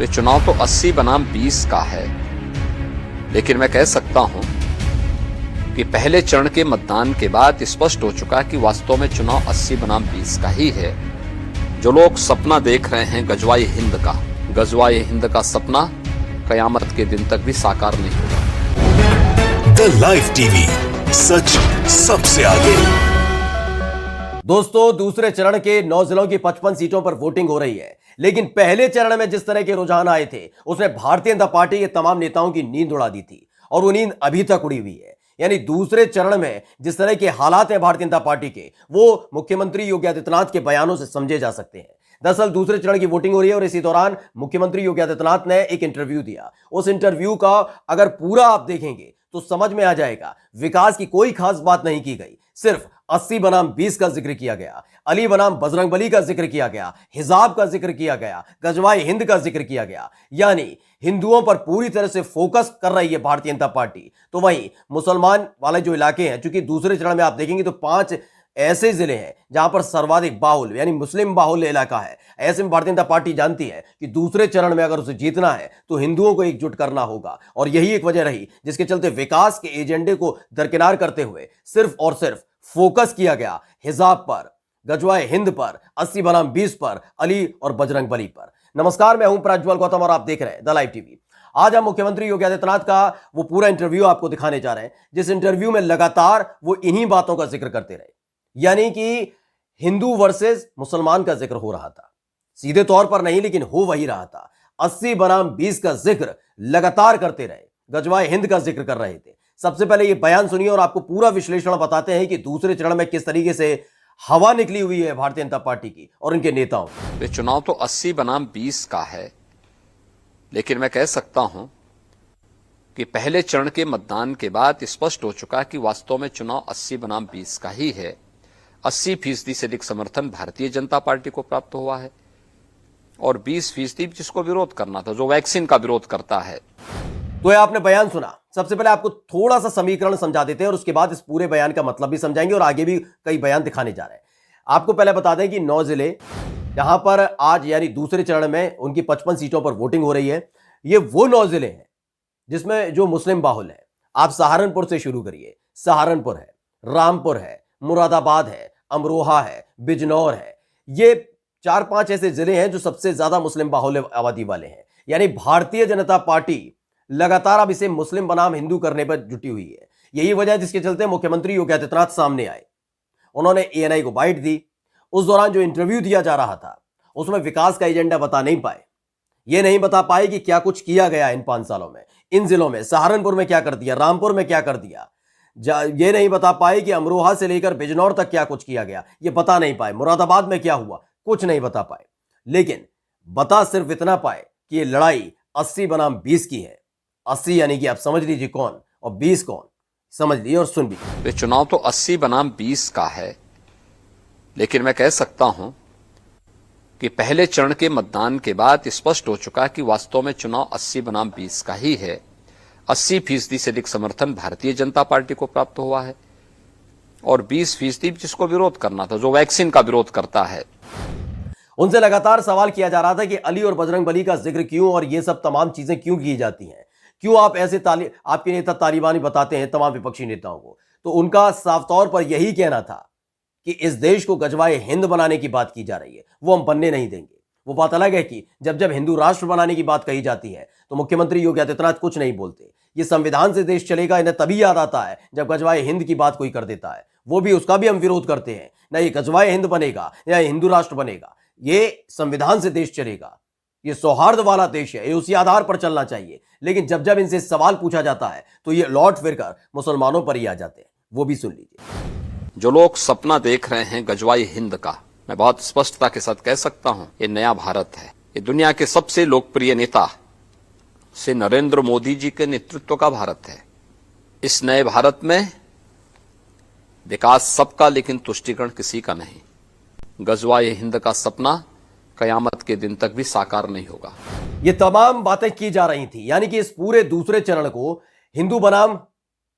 ये चुनाव तो 80 बनाम 20 का है, लेकिन मैं कह सकता हूं कि पहले चरण के मतदान के बाद स्पष्ट हो चुका कि वास्तव में चुनाव 80 बनाम 20 का ही है। जो लोग सपना देख रहे हैं गजवाए हिंद का सपना कयामत के दिन तक भी साकार नहीं होगा। द लाइव टीवी, सच सबसे आगे। दोस्तों, दूसरे चरण के 9 जिलों की 55 सीटों पर वोटिंग हो रही है, लेकिन पहले चरण में जिस तरह के रुझान आए थे उसमें भारतीय जनता पार्टी के तमाम नेताओं की नींद उड़ा दी थी और वो नींद अभी तक उड़ी हुई है। यानी दूसरे चरण में जिस तरह के हालात हैं भारतीय जनता पार्टी के, वो मुख्यमंत्री योगी आदित्यनाथ के बयानों से समझे जा सकते हैं। दरअसल दूसरे चरण की वोटिंग हो रही है और इसी दौरान मुख्यमंत्री योगी आदित्यनाथ ने एक इंटरव्यू दिया। उस इंटरव्यू का अगर पूरा आप देखेंगे तो समझ में आ जाएगा, विकास की कोई खास बात नहीं की गई, सिर्फ 80 बनाम 20 का जिक्र किया गया, अली बनाम बजरंगबली का जिक्र किया गया, हिजाब का जिक्र किया गया, गजवाए हिंद का जिक्र किया गया। यानी हिंदुओं पर पूरी तरह से फोकस कर रही है भारतीय जनता पार्टी। तो वहीं मुसलमान वाले जो इलाके हैं, चूंकि दूसरे चरण में आप देखेंगे तो 5 ऐसे जिले हैं जहां पर सर्वाधिक बाहुल यानी मुस्लिम बाहुल इलाका है। ऐसे में भारतीय जनता पार्टी जानती है कि दूसरे चरण में अगर उसे जीतना है तो हिंदुओं को एकजुट करना होगा, और यही एक वजह रही जिसके चलते विकास के एजेंडे को दरकिनार करते हुए सिर्फ और सिर्फ फोकस किया गया हिजाब पर, गजवाए हिंद पर, 80 बनाम 20 पर, अली और बजरंगबली पर। नमस्कार, मैं हूं प्रज्वल गौतम और आप देख रहे हैं द लाइव टीवी। आज हम मुख्यमंत्री योगी आदित्यनाथ का वो पूरा इंटरव्यू आपको दिखाने जा रहे हैं, जिस इंटरव्यू में लगातार वो इन्हीं बातों का जिक्र करते रहे। यानी कि हिंदू वर्सेस मुसलमान का जिक्र हो रहा था, सीधे तौर पर नहीं लेकिन हो वही रहा था। 80 बनाम 20 का जिक्र लगातार करते रहे, गजवाए हिंद का जिक्र कर रहे थे। सबसे पहले ये बयान सुनिए और आपको पूरा विश्लेषण बताते हैं कि दूसरे चरण में किस तरीके से हवा निकली हुई है भारतीय जनता पार्टी की और उनके नेताओं की। ये चुनाव तो 80 बनाम 20 का है, लेकिन मैं कह सकता हूं कि पहले चरण के मतदान के बाद स्पष्ट हो चुका कि वास्तव में चुनाव 80 बनाम 20 का ही है। 80% से अधिक समर्थन भारतीय जनता पार्टी को प्राप्त हुआ है और 20% जिसको विरोध करना था, जो वैक्सीन का विरोध करता है। तो ये आपने बयान सुना। सबसे पहले आपको थोड़ा सा समीकरण समझा देते हैं और उसके बाद इस पूरे बयान का मतलब भी समझाएंगे और आगे भी कई बयान दिखाने जा रहे हैं। आपको पहले बता दें कि 9 जिले जहां पर आज यानी दूसरे चरण में उनकी 55 सीटों पर वोटिंग हो रही है, ये वो 9 जिले हैं जिसमें जो मुस्लिम बाहुल है। आप सहारनपुर से शुरू करिए। सहारनपुर है, रामपुर है, मुरादाबाद है, अमरोहा है, बिजनौर है। ये 4-5 ऐसे जिले हैं जो सबसे ज्यादा मुस्लिम बाहुल्य आबादी वाले हैं। यानी भारतीय जनता पार्टी लगातार अब इसे मुस्लिम बनाम हिंदू करने पर जुटी हुई है। यही वजह है जिसके चलते मुख्यमंत्री योगी आदित्यनाथ सामने आए। उन्होंने एएनआई को बाइट दी। उस दौरान जो इंटरव्यू दिया जा रहा था उसमें विकास का एजेंडा बता नहीं पाए। ये नहीं बता पाए कि क्या कुछ किया गया इन 5 सालों में, इन जिलों में, सहारनपुर में क्या कर दिया, रामपुर में क्या कर दिया। ये नहीं बता पाए कि अमरोहा से लेकर बिजनौर तक क्या कुछ किया गया, ये बता नहीं पाए। मुरादाबाद में क्या हुआ, कुछ नहीं बता पाए। लेकिन बता सिर्फ इतना पाए कि ये लड़ाई 80 बनाम 20 की है। 80 यानी कि आप समझ लीजिए कौन, और 20 कौन, समझ लीजिए और सुन भी। ये चुनाव तो 80 बनाम 20 का है, लेकिन मैं कह सकता हूं कि पहले चरण के मतदान के बाद स्पष्ट हो चुका कि वास्तव में चुनाव 80 बनाम 20 का ही है। 80% से अधिक समर्थन भारतीय जनता पार्टी को प्राप्त हुआ है और 20% जिसको विरोध करना था, जो वैक्सीन का विरोध करता है। उनसे लगातार सवाल किया जा रहा था कि अली और बजरंगबली का जिक्र क्यों और ये सब तमाम चीजें क्यों की जाती हैं, क्यों आप ऐसे आपके नेता तालिबानी बताते हैं तमाम विपक्षी नेताओं को। तो उनका साफ तौर पर यही कहना था कि इस देश को गजवाए हिंद बनाने की बात की जा रही है, वो हम बनने नहीं देंगे। वो बात अलग है कि जब जब हिंदू राष्ट्र बनाने की बात कही जाती है तो मुख्यमंत्री योगी आदित्यनाथ कुछ नहीं बोलते। ये संविधान से देश चलेगा, इन्हें तभी याद आता है जब गजवाए हिंद की बात कोई कर देता है। वो भी, उसका भी हम विरोध करते हैं। ना ये गजवाए हिंद बनेगा या हिंदू राष्ट्र बनेगा, ये संविधान से देश चलेगा। ये सौहार्द वाला देश है, ये उसी आधार पर चलना चाहिए। लेकिन जब जब इनसे सवाल पूछा जाता है तो ये लौट फिरकर मुसलमानों पर ही आ जाते हैं। वो भी सुन लीजिए। जो लोग सपना देख रहे हैं गजवाए हिंद का, मैं बहुत स्पष्टता के साथ कह सकता हूं, ये नया भारत है। ये दुनिया के सबसे लोकप्रिय नेता से नरेंद्र मोदी जी के नेतृत्व का भारत है। इस नए भारत में विकास सबका, लेकिन तुष्टीकरण किसी का नहीं। गजवाए हिंद का सपना कयामत के दिन तक भी साकार नहीं होगा। ये तमाम बातें की जा रही थी, यानी कि इस पूरे दूसरे चरण को हिंदू बनाम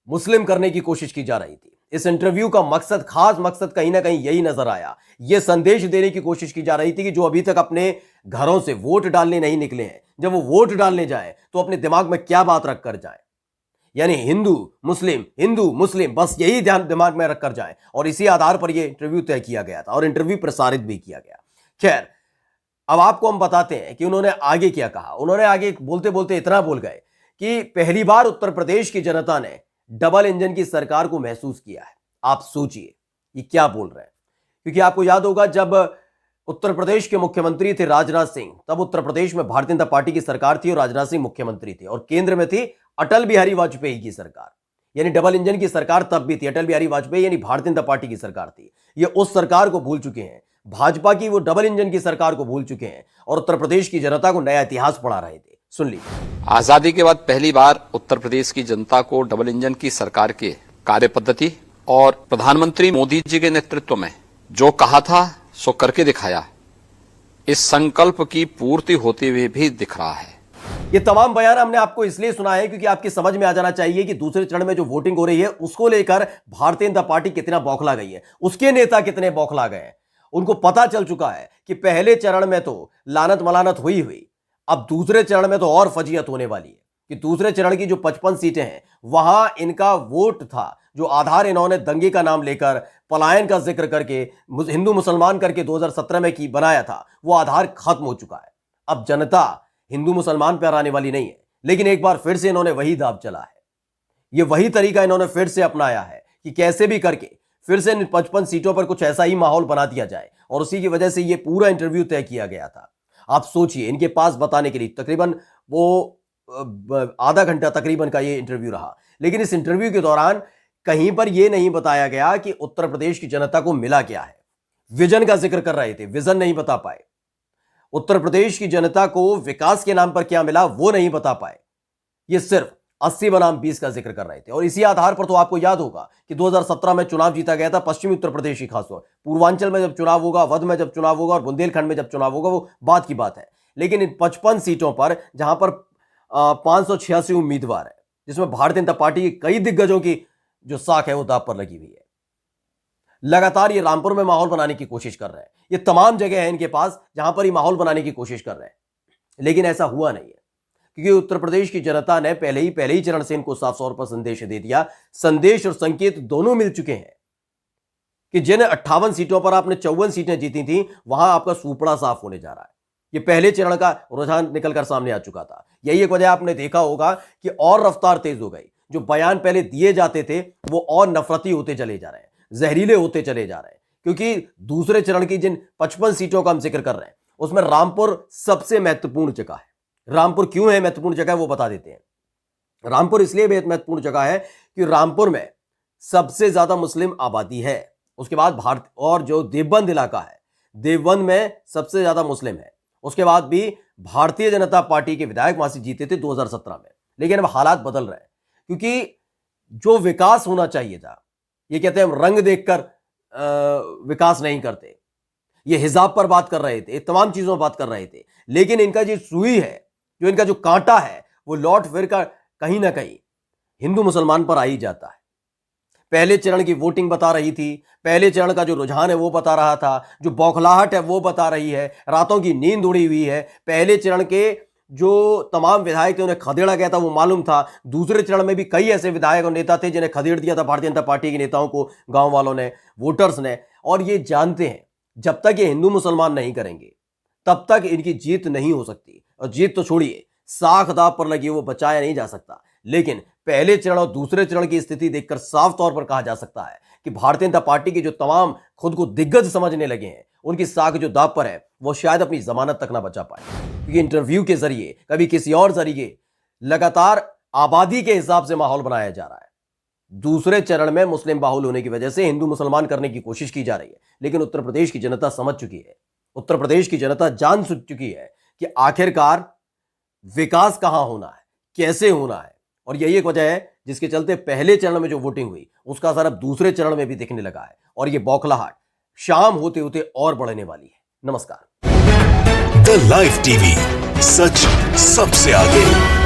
मुस्लिम करने की कोशिश की जा रही थी। इस इंटरव्यू का मकसद, खास मकसद कहीं ना कहीं यही नजर आया। यह संदेश देने की कोशिश की जा रही थी कि जो अभी तक अपने घरों से वोट डालने नहीं निकले हैं, जब वो वोट डालने जाए तो अपने दिमाग में क्या बात रखकर जाए, यानी हिंदू मुस्लिम, बस यही ध्यान दिमाग में रखकर जाए। और इसी आधार पर यह इंटरव्यू तय किया गया था और इंटरव्यू प्रसारित भी किया गया। खैर, अब आपको हम बताते हैं कि उन्होंने आगे क्या कहा। उन्होंने आगे बोलते बोलते इतना बोल गए कि पहली बार उत्तर प्रदेश की जनता ने डबल इंजन की सरकार को महसूस किया है। आप सोचिए ये क्या बोल रहे हैं, क्योंकि आपको याद होगा जब उत्तर प्रदेश के मुख्यमंत्री थे राजनाथ सिंह, तब उत्तर प्रदेश में भारतीय जनता पार्टी की सरकार थी और राजनाथ सिंह मुख्यमंत्री थे, और केंद्र में थी अटल बिहारी वाजपेयी की सरकार। यानी डबल इंजन की सरकार तब भी थी, अटल बिहारी वाजपेयी यानी भारतीय जनता पार्टी की सरकार थी। ये उस सरकार को भूल चुके हैं, भाजपा की वो डबल इंजन की सरकार को भूल चुके हैं और उत्तर प्रदेश की जनता को नया इतिहास पढ़ा रहे थे। सुन लीजिए। आजादी के बाद पहली बार उत्तर प्रदेश की जनता को डबल इंजन की सरकार के कार्य पद्धति और प्रधानमंत्री मोदी जी के नेतृत्व में जो कहा था सो करके दिखाया, इस संकल्प की पूर्ति होते हुए भी दिख रहा है। ये तमाम बयान हमने आपको इसलिए सुना है क्योंकि आपकी समझ में आ जाना चाहिए कि दूसरे चरण में जो वोटिंग हो रही है उसको लेकर भारतीय जनता पार्टी कितना बौखला गई है, उसके नेता कितने बौखला गए हैं। उनको पता चल चुका है कि पहले चरण में तो लानत मलानत हुई, अब दूसरे चरण में तो और फजीयत होने वाली है कि दूसरे चरण की जो 55 सीटें हैं वहां इनका वोट था, जो आधार इन्होंने दंगे का नाम लेकर, पलायन का जिक्र करके, हिंदू मुसलमान करके 2017 में की बनाया था, वो आधार खत्म हो चुका है। अब जनता हिंदू मुसलमान पर आने वाली नहीं है, लेकिन एक बार फिर से इन्होंने वही दाव चला है, ये वही तरीका इन्होंने फिर से अपनाया है कि कैसे भी करके फिर से 55 सीटों पर कुछ ऐसा ही माहौल बना दिया जाए, और उसी की वजह से ये पूरा इंटरव्यू तय किया गया था। आप सोचिए, इनके पास बताने के लिए तकरीबन वो आधा घंटा तकरीबन का ये इंटरव्यू रहा, लेकिन इस इंटरव्यू के दौरान कहीं पर यह नहीं बताया गया कि उत्तर प्रदेश की जनता को मिला क्या है। विजन का जिक्र कर रहे थे, विजन नहीं बता पाए। उत्तर प्रदेश की जनता को विकास के नाम पर क्या मिला वो नहीं बता पाए। ये सिर्फ 80 बनाम 20 का जिक्र कर रहे थे। और इसी आधार पर तो आपको याद होगा कि 2017 में चुनाव जीता गया था पश्चिमी उत्तर प्रदेश की, खासतौर पूर्वांचल में जब चुनाव होगा, अवध में जब चुनाव होगा और बुंदेलखंड में जब चुनाव होगा, वो बात की बात है। लेकिन इन 55 सीटों पर जहां पर 586 उम्मीदवार है, जिसमें भारतीय जनता पार्टी की कई दिग्गजों की जो साख है वो दांव पर लगी हुई है। लगातार ये रामपुर में माहौल बनाने की कोशिश कर रहे हैं, ये तमाम जगह है इनके पास जहां पर ये माहौल बनाने की कोशिश कर रहे हैं, लेकिन ऐसा हुआ नहीं है, क्योंकि उत्तर प्रदेश की जनता ने पहले ही चरण से इनको साफ तौर पर संदेश दे दिया। संदेश और संकेत दोनों मिल चुके हैं कि जिन 58 सीटों पर आपने 54 सीटें जीती थी, वहां आपका सुपड़ा साफ होने जा रहा है। ये पहले चरण का रुझान निकलकर सामने आ चुका था। यही एक वजह आपने देखा होगा कि और रफ्तार तेज हो गई। जो बयान पहले दिए जाते थे वो और नफरती होते चले जा रहे हैं, जहरीले होते चले जा रहे हैं, क्योंकि दूसरे चरण की जिन 55 सीटों का हम जिक्र कर रहे हैं उसमें रामपुर सबसे महत्वपूर्ण जगह है। रामपुर क्यों है महत्वपूर्ण जगह, वो बता देते हैं। रामपुर इसलिए महत्वपूर्ण जगह है कि रामपुर में सबसे ज्यादा मुस्लिम आबादी है। उसके बाद भारत और जो देवबंद इलाका है, देवबंद में सबसे ज्यादा मुस्लिम है। उसके बाद भी भारतीय जनता पार्टी के विधायक वहां से जीते थे 2017 में, लेकिन अब हालात बदल रहे हैं, क्योंकि जो विकास होना चाहिए था, ये कहते हैं हम रंग देखकर विकास नहीं करते, ये हिजाब पर बात कर रहे थे, तमाम चीजों पर बात कर रहे थे, लेकिन इनका जो सुई है, जो इनका जो कांटा है, वो लौट फिर कर कहीं ना कहीं हिंदू मुसलमान पर आ ही जाता है। पहले चरण की वोटिंग बता रही थी, पहले चरण का जो रुझान है वो बता रहा था, जो बौखलाहट है वो बता रही है, रातों की नींद उड़ी हुई है। पहले चरण के जो तमाम विधायक थे उन्हें खदेड़ा गया था वो मालूम था। दूसरे चरण में भी कई ऐसे विधायक और नेता थे जिन्हें खदेड़ दिया था भारतीय जनता पार्टी के नेताओं को, गांव वालों ने, वोटर्स ने। और ये जानते हैं जब तक ये हिंदू मुसलमान नहीं करेंगे तब तक इनकी जीत नहीं हो सकती। और जीत तो छोड़िए, साख दाव पर लगी वो बचाया नहीं जा सकता। लेकिन पहले चरण और दूसरे चरण की स्थिति देखकर साफ तौर पर कहा जा सकता है कि भारतीय जनता पार्टी के जो तमाम खुद को दिग्गज समझने लगे हैं, उनकी साख जो दाव पर है वो शायद अपनी जमानत तक ना बचा पाए, क्योंकि इंटरव्यू के जरिए, कभी किसी और जरिए, लगातार आबादी के हिसाब से माहौल बनाया जा रहा है। दूसरे चरण में मुस्लिम बाहुल होने की वजह से हिंदू मुसलमान करने की कोशिश की जा रही है, लेकिन उत्तर प्रदेश की जनता समझ चुकी है, उत्तर प्रदेश की जनता जान चुकी है कि आखिरकार विकास कहां होना है, कैसे होना है। और यही एक वजह है जिसके चलते पहले चरण में जो वोटिंग हुई उसका असर अब दूसरे चरण में भी दिखने लगा है, और यह बौखलाहट शाम होते होते और बढ़ने वाली है। नमस्कार। द लाइव टीवी, सच सबसे आगे।